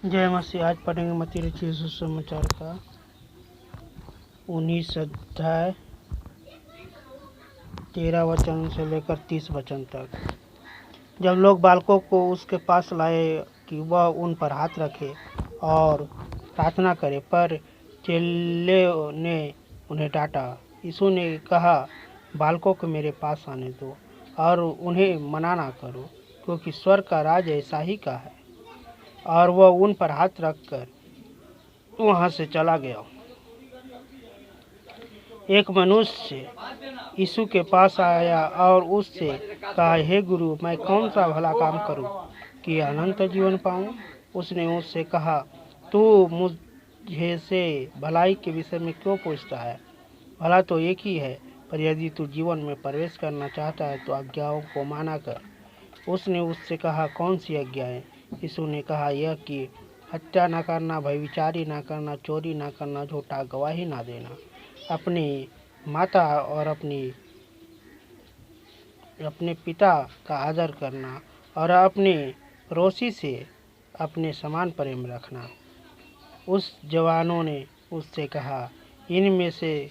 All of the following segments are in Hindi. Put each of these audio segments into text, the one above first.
जय मसीह। आज पढ़ेंगे मत्ती रचित सुसमाचार का 19 अध्याय 13 वचन से लेकर 30 वचन तक। जब लोग बालकों को उसके पास लाए कि वह उन पर हाथ रखे और प्रार्थना करे, पर चेलों ने उन्हें डांटा। यीशु ने कहा, बालकों को मेरे पास आने दो और उन्हें मना ना करो, क्योंकि स्वर्ग का राज ऐसा ही का है। और वह उन पर हाथ रखकर वहां से चला गया। एक मनुष्य यीशु के पास आया और उससे कहा, हे गुरु, मैं कौन सा भला काम करूं कि अनंत जीवन पाऊं? उसने उससे कहा, तू मुझे से भलाई के विषय में क्यों पूछता है? भला तो एक ही है, पर यदि तू जीवन में प्रवेश करना चाहता है तो आज्ञाओं को माना कर। उसने उससे कहा, कौन सी आज्ञाएं? यीशु ने कहा, यह कि हत्या न करना, व्यभिचारी न करना, चोरी न करना, झूठा गवाही न देना, अपनी माता और अपने पिता का आदर करना और अपने पड़ोसी से अपने समान प्रेम रखना। उस जवानों ने उससे कहा, इनमें से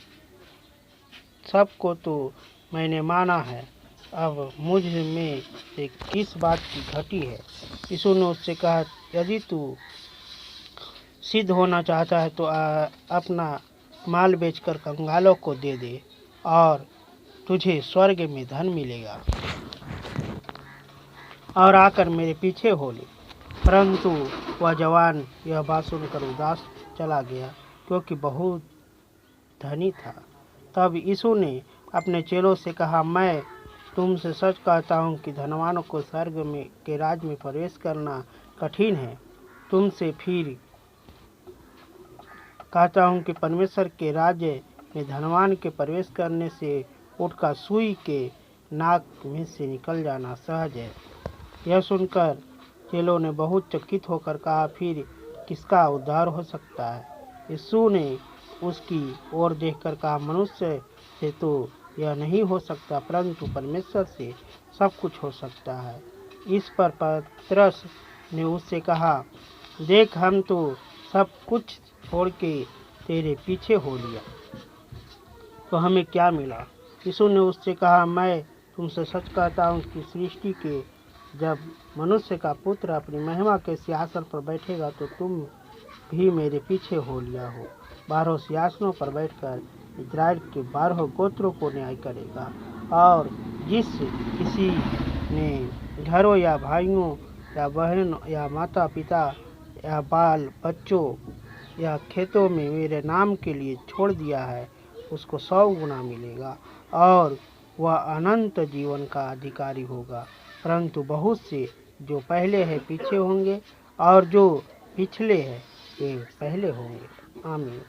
सबको तो मैंने माना है, अब मुझ में से किस बात की घटी है? यीशु ने उससे कहा, यदि तू सिद्ध होना चाहता है तो अपना माल बेचकर कंगालों को दे दे और तुझे स्वर्ग में धन मिलेगा, और आकर मेरे पीछे हो ले। परंतु वह जवान यह बात सुनकर उदास चला गया, क्योंकि बहुत धनी था। तब यीशु ने अपने चेलों से कहा, मैं तुमसे सच कहता हूँ कि धनवानों को स्वर्ग के राज में प्रवेश करना कठिन है। तुमसे फिर कहता हूँ कि परमेश्वर के राज्य में धनवान के प्रवेश करने से उठकर सुई के नाक में से निकल जाना सहज है। यह सुनकर चेलों ने बहुत चकित होकर कहा, फिर किसका उद्धार हो सकता है? यीशु ने उसकी ओर देखकर कहा, मनुष्य से तो यह नहीं हो सकता, परंतु परमेश्वर से सब कुछ हो सकता है। इस पर पतरस ने उससे कहा, देख, हम तो सब कुछ छोड़ के तेरे पीछे हो लिया, तो हमें क्या मिला? यीशु ने उससे कहा, मैं तुमसे सच कहता हूँ कि सृष्टि के जब मनुष्य का पुत्र अपनी महिमा के सिंहासन पर बैठेगा तो तुम भी मेरे पीछे हो लिया हो। 12 सिंहासनों पर बैठकर इजराइल के 12 गोत्रों को न्याय करेगा। और जिस किसी ने घरों या भाइयों या बहन या माता पिता या बाल बच्चों या खेतों में मेरे नाम के लिए छोड़ दिया है, उसको 100 गुना मिलेगा और वह अनंत जीवन का अधिकारी होगा। परंतु बहुत से जो पहले हैं पीछे होंगे और जो पिछले हैं वे पहले होंगे। आमीन।